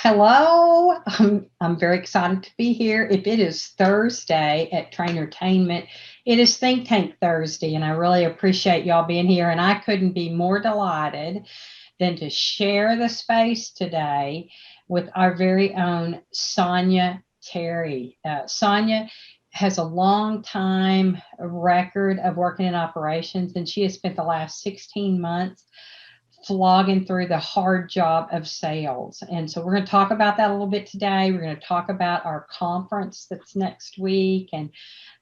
Hello. I'm very excited to be here. If it is Thursday at Trainertainment, it is Think Tank Thursday, and I really appreciate y'all being here. And I couldn't be more delighted than to share the space today with our very own Sonia Terry. Sonia has a long time record of working in operations, and she has spent the last 16 months flogging through the hard job of sales. And so we're going to talk about that a little bit today. We're going to talk about our conference that's next week. And,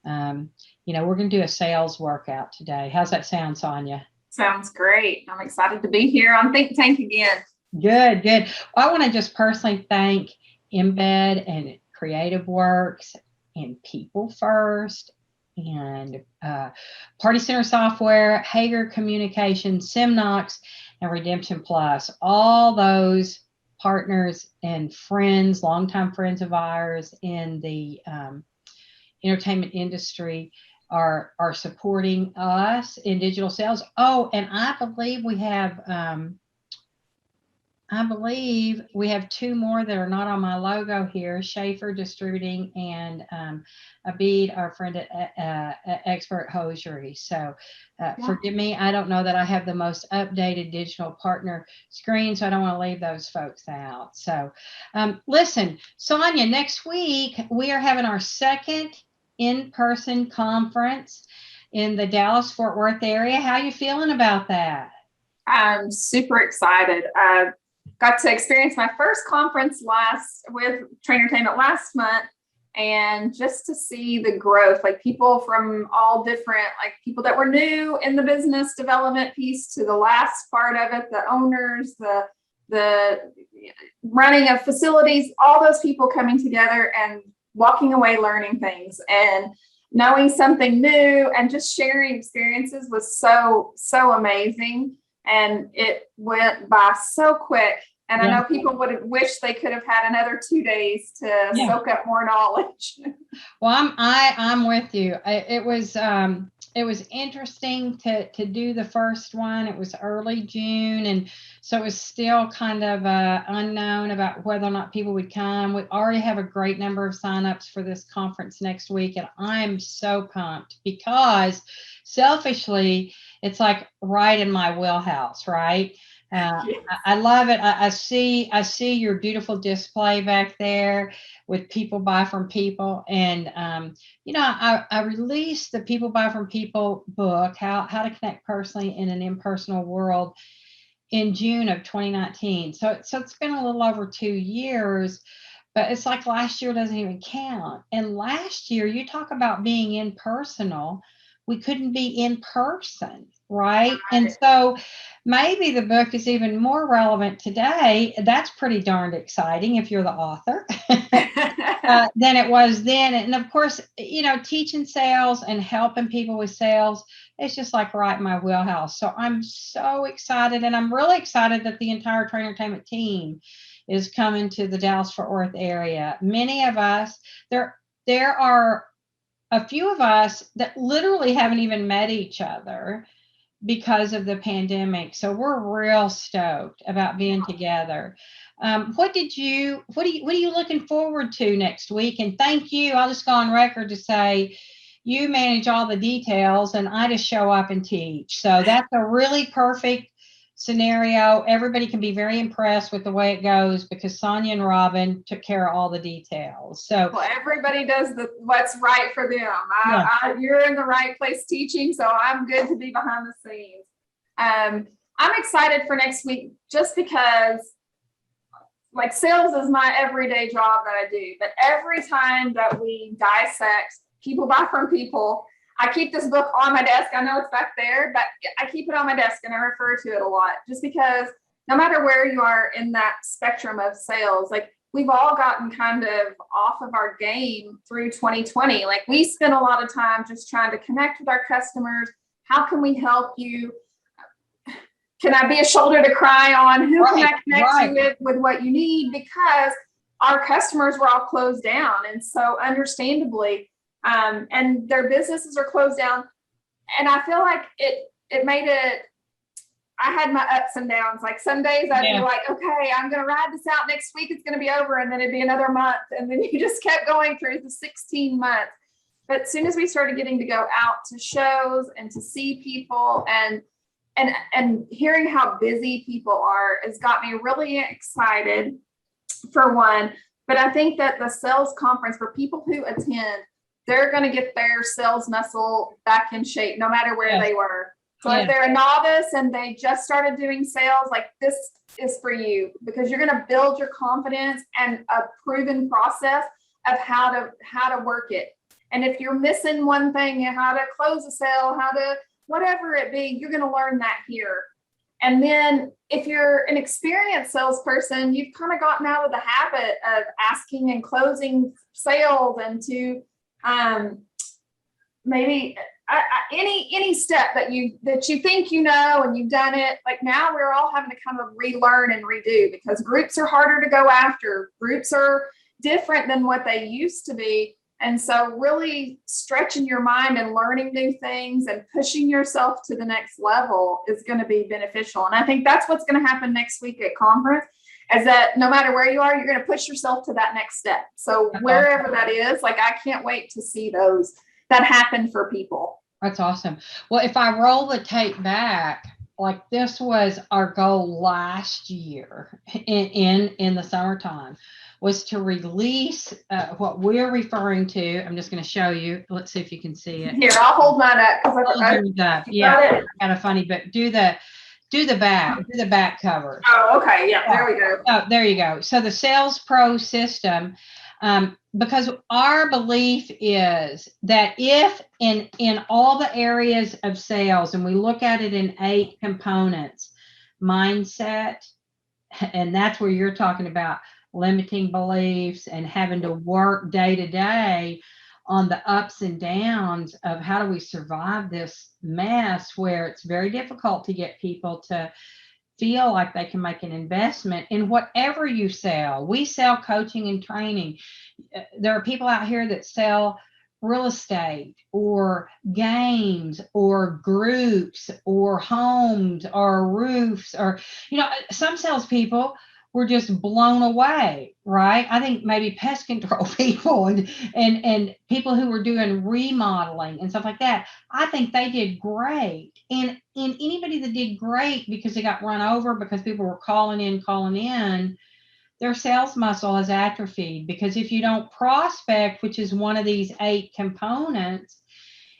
we're going to do a sales workout today. How's that sound, Sonia? Sounds great. I'm excited to be here on Think Tank again. Good. Well, I want to just personally thank Embed and Creative Works and People First and Party Center Software, Hager Communications, Simnox, and Redemption Plus. All those partners and friends, longtime friends of ours in the entertainment industry are supporting us in digital sales. Oh, and I believe we have two more that are not on my logo here, Schaefer Distributing and Abid, our friend at Expert Hosiery. So forgive me, I don't know that I have the most updated digital partner screen, so I don't want to leave those folks out. So listen, Sonia, next week we are having our second in-person conference in the Dallas-Fort Worth area. How are you feeling about that? I'm super excited. Got to experience my first conference with Trainertainment last month, and just to see the growth, like people from all different, like people that were new in the business development piece to the last part of it, the owners, the running of facilities, all those people coming together and walking away learning things and knowing something new and just sharing experiences was so amazing. And it went by so quick. And I know people would have wished they could have had another 2 days to soak up more knowledge. Well, I'm with you. It was interesting to do the first one. It was early June, and so it was still kind of unknown about whether or not people would come. We already have a great number of signups for this conference next week, and I'm so pumped because selfishly, it's like right in my wheelhouse, right? I love it. I see your beautiful display back there with People Buy From People. And, I released the People Buy From People book, How to Connect Personally in an Impersonal World, in June of 2019. So it's been a little over 2 years, but it's like last year doesn't even count. And last year, you talk about being impersonal, we couldn't be in person, right? And so maybe the book is even more relevant today. That's pretty darned exciting if you're the author than it was then. And of course, teaching sales and helping people with sales, it's just like right in my wheelhouse. So I'm so excited, and I'm really excited that the entire Trainertainment team is coming to the Dallas-Fort Worth area. Many of us, there are a few of us that literally haven't even met each other because of the pandemic. So we're real stoked about being together. What are you looking forward to next week? And thank you. I'll just go on record to say you manage all the details and I just show up and teach. So that's a really perfect scenario. Everybody can be very impressed with the way it goes because Sonia and Robin took care of all the details. So everybody does what's right for them. You're in the right place teaching, so I'm good to be behind the scenes. I'm excited for next week just because like sales is my everyday job that I do, but every time that we dissect People Buy From People, I keep this book on my desk. I know it's back there, but I keep it on my desk and I refer to it a lot just because no matter where you are in that spectrum of sales, like we've all gotten kind of off of our game through 2020. Like we spent a lot of time just trying to connect with our customers. How can we help you? Can I be a shoulder to cry on? Who can I connect you with what you need? Because our customers were all closed down. And so understandably, and their businesses are closed down. And I feel like it made it, I had my ups and downs. Like some days I'd be like, okay, I'm going to ride this out next week. It's going to be over. And then it'd be another month. And then you just kept going through the 16 months. But as soon as we started getting to go out to shows and to see people and hearing how busy people are has got me really excited for one. But I think that the sales conference, for people who attend, they're going to get their sales muscle back in shape no matter where they were. So if they're a novice and they just started doing sales, like this is for you, because you're going to build your confidence and a proven process of how to work it. And if you're missing one thing, how to close a sale, how to whatever it be, you're going to learn that here. And then if you're an experienced salesperson, you've kind of gotten out of the habit of asking and closing sales and to maybe any step that you think you know and you've done it. Like now we're all having to kind of relearn and redo, because groups are harder to go after. Groups are different than what they used to be. And so really stretching your mind and learning new things and pushing yourself to the next level is going to be beneficial. And I think that's what's going to happen next week at conference, is that no matter where you are, you're going to push yourself to that next step. So wherever that is, like, I can't wait to see those that happen for people. That's awesome. Well, if I roll the tape back, like this was our goal last year in the summertime, was to release what we're referring to. I'm just going to show you. Let's see if you can see it. Here, I'll hold mine up. Yeah, kind of funny, but do the back cover. Oh, okay. Yeah, there we go. Oh, there you go. So the Sales Pro system, because our belief is that if in all the areas of sales, and we look at it in 8 components, mindset, and that's where you're talking about limiting beliefs and having to work day to day on the ups and downs of how do we survive this mess where it's very difficult to get people to feel like they can make an investment in whatever you sell. We sell coaching and training. There are people out here that sell real estate or games or groups or homes or roofs, or, some salespeople were just blown away, right? I think maybe pest control people and people who were doing remodeling and stuff like that, I think they did great. And anybody that did great because they got run over because people were calling in, their sales muscle has atrophied. Because if you don't prospect, which is one of these 8 components,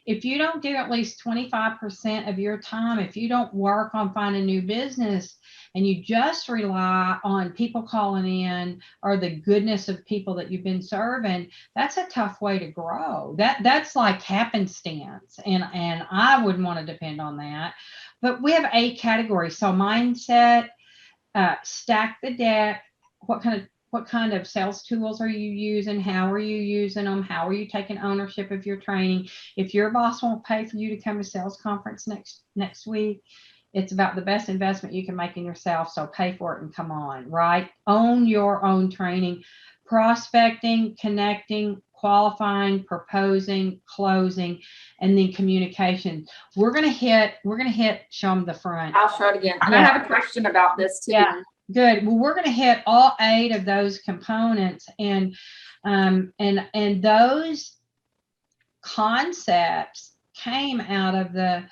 if you don't do at least 25% of your time, if you don't work on finding new business and you just rely on people calling in or the goodness of people that you've been serving, that's a tough way to grow. That's like happenstance. And I wouldn't want to depend on that. But we have 8 categories. So mindset, stack the deck, what kind of sales tools are you using? How are you using them? How are you taking ownership of your training? If your boss won't pay for you to come to sales conference next week, it's about the best investment you can make in yourself. So pay for it and come on, right? Own your own training, prospecting, connecting, qualifying, proposing, closing, and then communication. We're going to hit, show them the front. I'll show it again. I have a question about this too. Yeah. Good. Well, we're going to hit all 8 of those components, and those concepts came out of the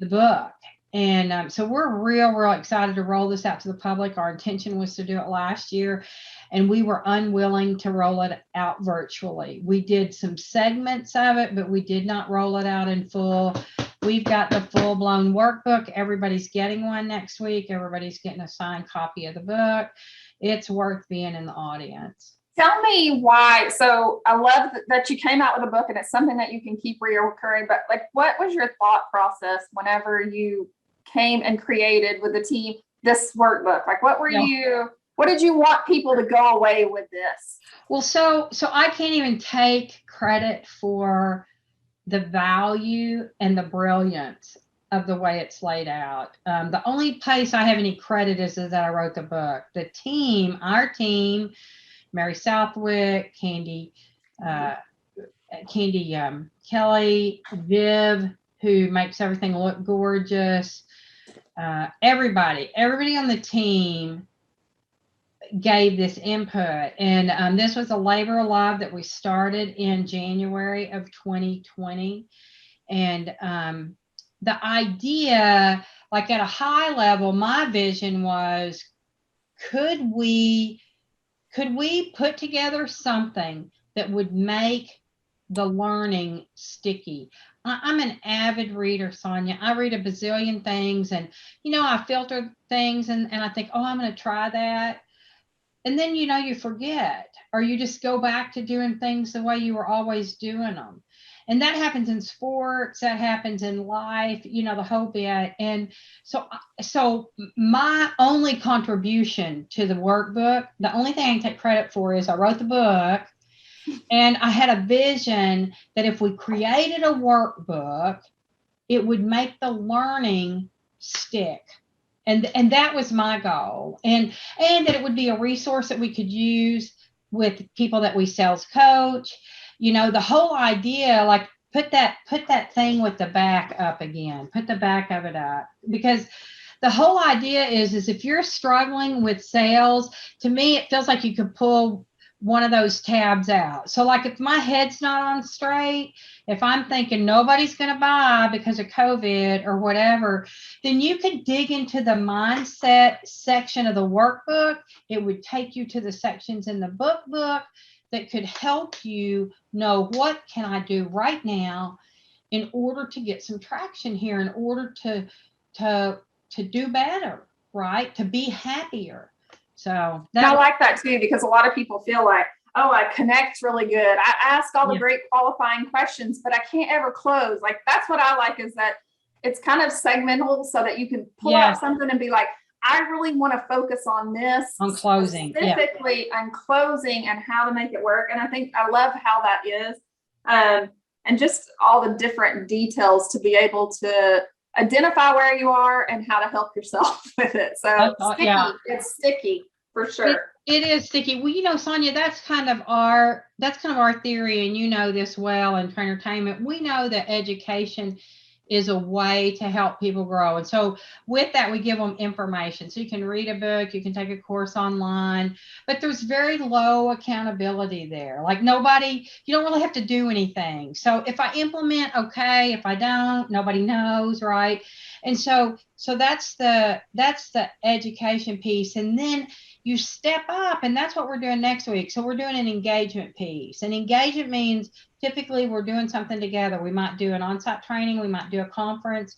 book. And so we're real excited to roll this out to the public. Our intention was to do it last year, and we were unwilling to roll it out virtually. We did some segments of it, but we did not roll it out in full. We've got the full-blown workbook. Everybody's getting one next week. Everybody's getting a signed copy of the book. It's worth being in the audience. Tell me why. So I love that you came out with a book, and it's something that you can keep reoccurring. But like, what was your thought process whenever you came and created with the team this workbook? Like, what did you want people to go away with this? Well, so I can't even take credit for the value and the brilliance of the way it's laid out. The only place I have any credit is that I wrote the book. The team, our team, Mary Southwick, Candy Kelly, Viv, who makes everything look gorgeous, everybody on the team gave this input. And this was a labor of love that we started in January of 2020. And the idea, like at a high level, my vision was, could we put together something that would make the learning sticky? I'm an avid reader, Sonia. I read a bazillion things, and I filter things, and I think, oh, I'm going to try that. And then, you forget, or you just go back to doing things the way you were always doing them. And that happens in sports, that happens in life, the whole bit. And so my only contribution to the workbook, the only thing I can take credit for, is I wrote the book, and I had a vision that if we created a workbook, it would make the learning stick. And that was my goal. And that it would be a resource that we could use with people that we sales coach. The whole idea, like, put that thing with the back up again, put the back of it up, because the whole idea is if you're struggling with sales, to me, it feels like you could pull one of those tabs out. So like, if my head's not on straight, if I'm thinking nobody's going to buy because of COVID or whatever, then you could dig into the mindset section of the workbook. It would take you to the sections in the book that could help you know, what can I do right now in order to get some traction here, in order to do better, right? To be happier. So I like that too, because a lot of people feel like, oh, I connect really good. I ask all the great qualifying questions, but I can't ever close. Like, that's what I like, is that it's kind of segmental, so that you can pull out something and be like, I really want to focus on this, on closing, specifically on closing and how to make it work. And I think I love how that is, and just all the different details to be able to identify where you are and how to help yourself with it. So it's sticky for sure. It is sticky. Well, Sonia, that's kind of our theory, and this well in Trainertainment. We know that education is a way to help people grow. And so with that, we give them information. So you can read a book, you can take a course online, but there's very low accountability there. Like, you don't really have to do anything. So if I implement, okay. If I don't, nobody knows, right? And so that's the education piece. And then you step up, and that's what we're doing next week. So we're doing an engagement piece. And engagement means typically we're doing something together. We might do an on-site training. We might do a conference.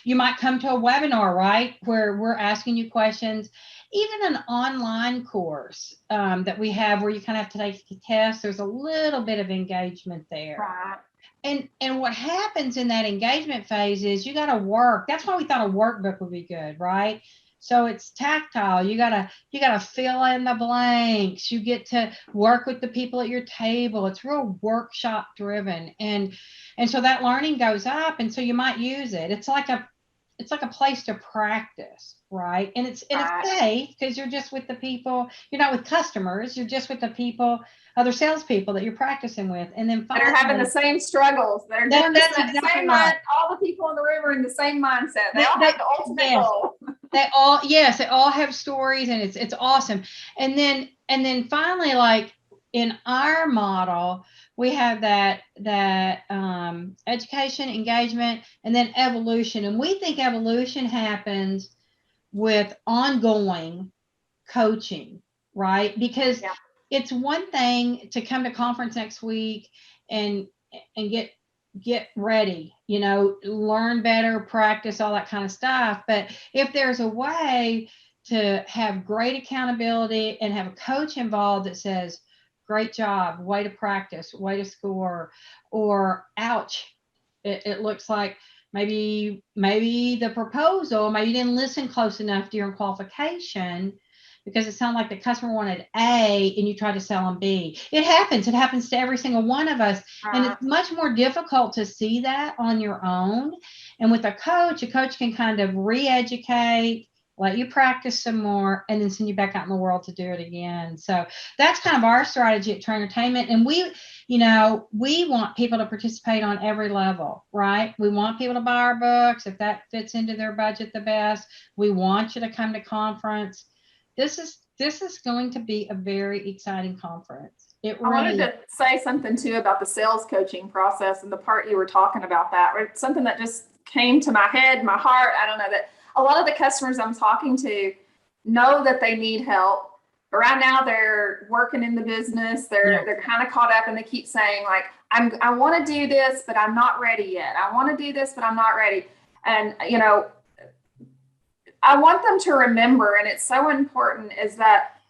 You might come to a webinar, right, where we're asking you questions. Even an online course that we have, where you kind of have to take a test. There's a little bit of engagement there. Right. And what happens in that engagement phase is you got to work. That's why we thought a workbook would be good, right? So it's tactile. You gotta fill in the blanks. You get to work with the people at your table. It's real workshop driven, and so that learning goes up. And so you might use it. It's like a place to practice, right? And it's safe, because you're just with the people. You're not with customers. You're just with the people, other salespeople that you're practicing with, and then they're having the same struggles. They're doing the same mind. All the people in the room are in the same mindset. They all have the ultimate goal. They all have stories, and it's awesome. And then finally, like in our model, we have that education, engagement, and then evolution. And we think evolution happens with ongoing coaching, right? Because it's one thing to come to conference next week and get ready, learn better, practice, all that kind of stuff. But if there's a way to have great accountability and have a coach involved that says, great job, way to practice, way to score, or ouch, it looks like maybe the proposal, maybe you didn't listen close enough during qualification, because it sounded like the customer wanted A and you tried to sell them B. It happens to every single one of us. And it's much more difficult to see that on your own. And with a coach can kind of re-educate let you practice some more, and then send you back out in the world to do it again. So that's kind of our strategy at Train Entertainment. And we, we want people to participate on every level, right? We want people to buy our books if that fits into their budget the best. We want you to come to conference. This is going to be a very exciting conference. It really. I wanted to say something too about the sales coaching process and the part you were talking about that, right? Something that just came to my head, my heart. I don't know, that a lot of the customers I'm talking to know that they need help. But right now they're working in the business. They're kind of caught up, and they keep saying like, I want to do this, but I'm not ready yet. I want to do this, but I'm not ready. And, I want them to remember, and it's so important, is that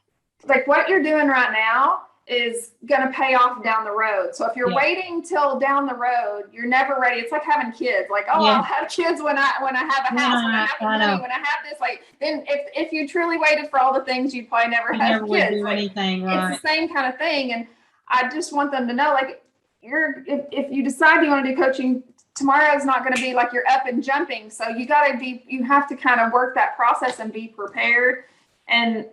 like what you're doing right now is going to pay off down the road. So if you're waiting till down the road, you're never ready. It's like having kids. Like, I'll have kids when I have a house, when I have the money, when I have this. Like, then if you truly waited for all the things, you'd probably never have kids. Do anything, right? It's the same kind of thing. And I just want them to know, like, if you decide you want to do coaching, tomorrow is not going to be like you're up and jumping. So you have to kind of work that process and be prepared. And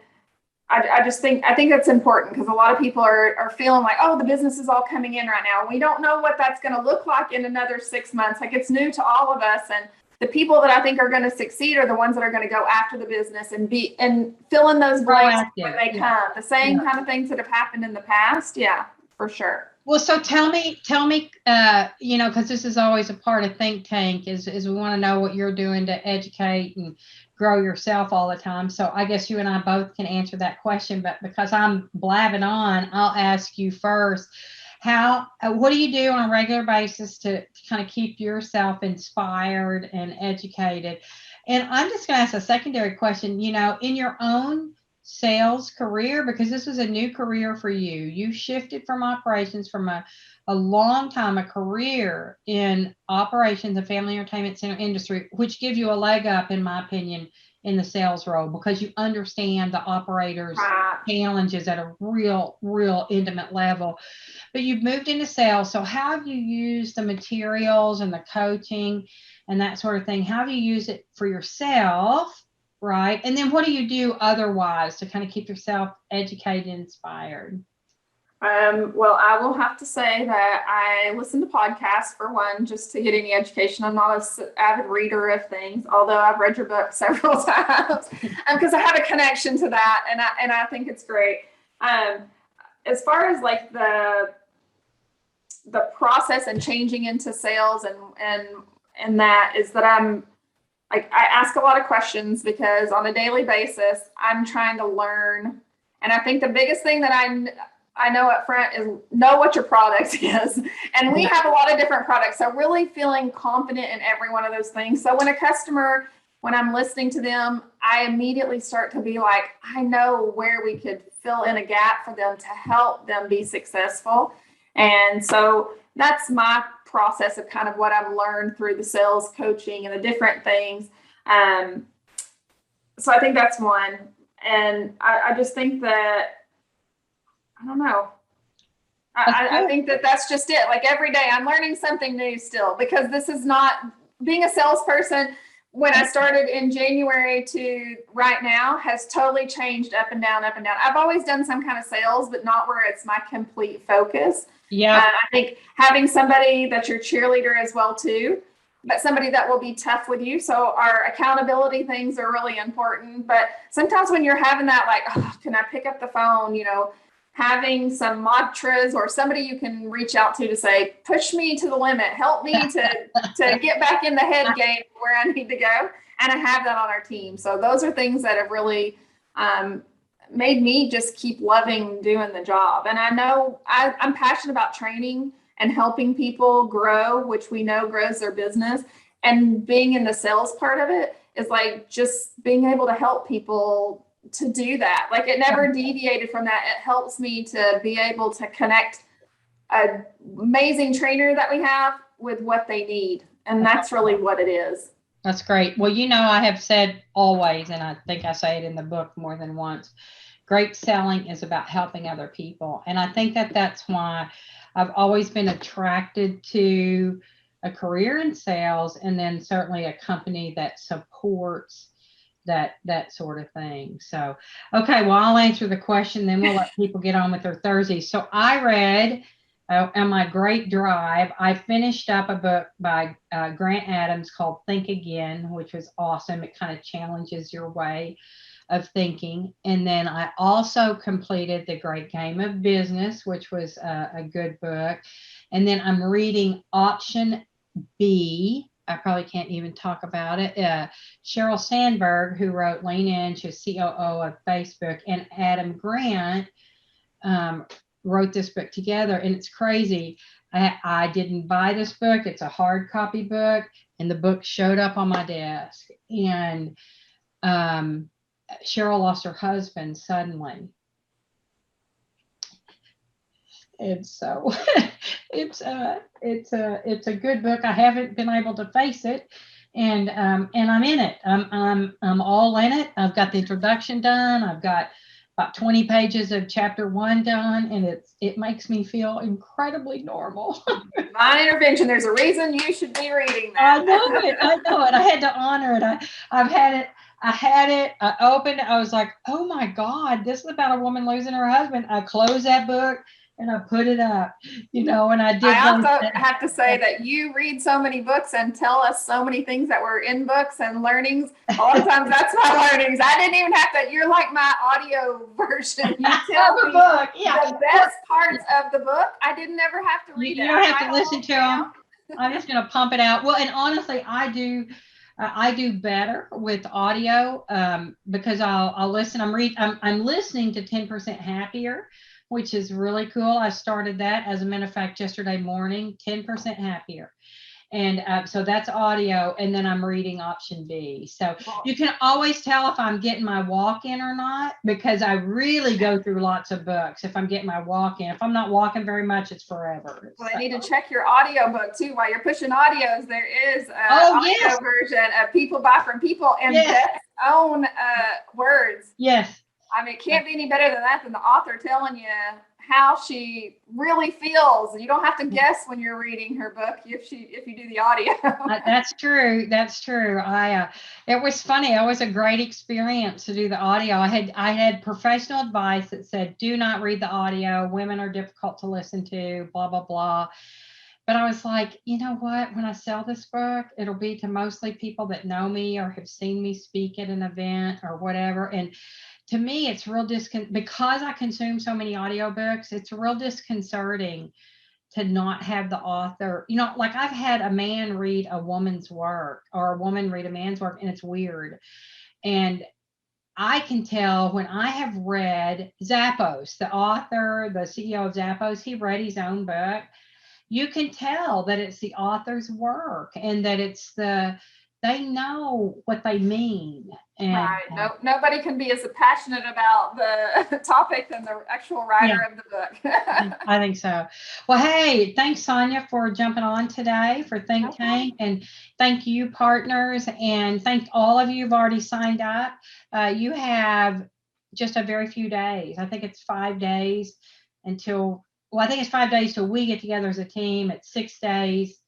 I think that's important, because a lot of people are feeling like, oh, the business is all coming in right now. We don't know what that's going to look like in another 6 months. Like, it's new to all of us. And the people that I think are going to succeed are the ones that are going to go after the business and fill in those blanks when they come. The same kind of things that have happened in the past. Yeah, for sure. Well, so tell me, because this is always a part of Think Tank, is we want to know what you're doing to educate and grow yourself all the time. So I guess you and I both can answer that question, but because I'm blabbing on, I'll ask you first. What do you do on a regular basis to kind of keep yourself inspired and educated? And I'm just going to ask a secondary question, in your own sales career, because this was a new career for you. You shifted from operations from a long time, a career in operations and family entertainment center industry, which gives you a leg up, in my opinion, in the sales role, because you understand the operators' challenges at a real intimate level. But you've moved into sales. So how have you used the materials and the coaching and that sort of thing? How have you used it for yourself? Right. And then what do you do otherwise to kind of keep yourself educated and inspired? Well, I will have to say that I listen to podcasts, for one, just to get any education. I'm not an avid reader of things, although I've read your book several times, because I have a connection to that, and I think it's great. As far as like the process and changing into sales and that is that I'm like, I ask a lot of questions, because on a daily basis, I'm trying to learn. And I think the biggest thing that I know up front is know what your product is. And we have a lot of different products. So really feeling confident in every one of those things. So when I'm listening to them, I immediately start to be like, I know where we could fill in a gap for them to help them be successful. And so that's my process of kind of what I've learned through the sales coaching and the different things. So I think that's one. And I just think that, I don't know. I think that that's just it. Like, every day I'm learning something new still, because this is not being a salesperson. When I started in January to right now has totally changed up and down, up and down. I've always done some kind of sales, but not where it's my complete focus. Yeah. I think having somebody that's your cheerleader as well too, but somebody that will be tough with you. So our accountability things are really important. But sometimes when you're having that, like, oh, can I pick up the phone, having some mantras or somebody you can reach out to say, push me to the limit, help me to get back in the head game where I need to go. And I have that on our team. So those are things that have really made me just keep loving doing the job. And I know I'm passionate about training and helping people grow, which we know grows their business. And being in the sales part of it is like just being able to help people to do that. Like, it never deviated from that. It helps me to be able to connect an amazing trainer that we have with what they need. And that's really what it is. That's great. Well, I have said always, and I think I say it in the book more than once, great selling is about helping other people. And I think that that's why I've always been attracted to a career in sales, and then certainly a company that supports that sort of thing. So, okay, well, I'll answer the question, then we'll let people get on with their Thursday. So I read on my great drive, I finished up a book by Grant Adams called Think Again, which was awesome. It kind of challenges your way of thinking. And then I also completed The Great Game of Business, which was a good book. And then I'm reading Option B. I probably can't even talk about it. Sheryl Sandberg, who wrote Lean In, she's COO of Facebook, and Adam Grant wrote this book together. And it's crazy. I didn't buy this book. It's a hard copy book, and the book showed up on my desk. And Sheryl lost her husband suddenly. And so it's a good book. I haven't been able to face it, and I'm in it. I'm all in it. I've got the introduction done. I've got about 20 pages of chapter 1 done, and it makes me feel incredibly normal. Divine intervention. There's a reason you should be reading that. I know it. I had to honor it. I had it. I opened it. I was like, oh my God, this is about a woman losing her husband. I closed that book and I put it up, and I did. I also have to say that you read so many books and tell us so many things that were in books and learnings. A lot of times that's my learnings. I didn't even have to, you're like my audio version. You tell me book. the best parts of the book. I didn't ever have to read it. You don't have to listen to them. I'm just going to pump it out. Well, and honestly, I do better with audio because I'll listen. I'm listening to 10% Happier, which is really cool. I started that, as a matter of fact, yesterday morning, 10% Happier. And so that's audio, and then I'm reading Option B. So you can always tell if I'm getting my walk in or not, because I really go through lots of books if I'm getting my walk in. If I'm not walking very much, it's forever. Well, I need to check your audio book too. While you're pushing audios, there is an audio version of People Buy From People in Beth's own words. Yes. I mean, it can't be any better than that, than the author telling you how she really feels. You don't have to guess when you're reading her book if you do the audio. That's true. That's true. It was funny. It was a great experience to do the audio. I had professional advice that said, do not read the audio. Women are difficult to listen to, blah, blah, blah. But I was like, you know what? When I sell this book, it'll be to mostly people that know me or have seen me speak at an event or whatever. And to me, it's real because I consume so many audiobooks, it's real disconcerting to not have the author, like I've had a man read a woman's work or a woman read a man's work, and it's weird. And I can tell when I have read Zappos, the author, the CEO of Zappos, he read his own book. You can tell that it's the author's work and that they know what they mean. And, right. No, nobody can be as passionate about the topic than the actual writer of the book. I think so. Well, hey, thanks, Sonia, for jumping on today for ThinkTank. And thank you, partners. And thank all of you who've already signed up. You have just a very few days. I think it's 5 days until we get together as a team. It's 6 days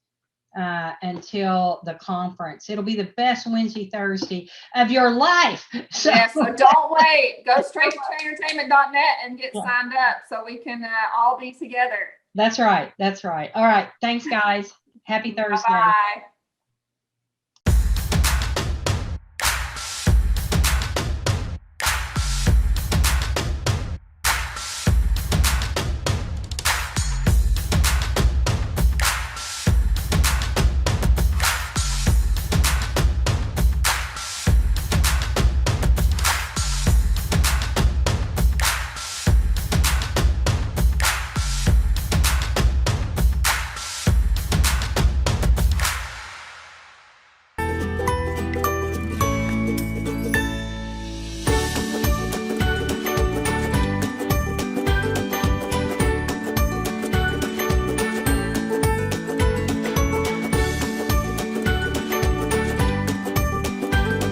until the conference. It'll be the best Wednesday, Thursday of your life. So don't wait. Go straight to trainertainment.net and get signed up so we can all be together. That's right. All right. Thanks, guys. Happy Thursday. Bye.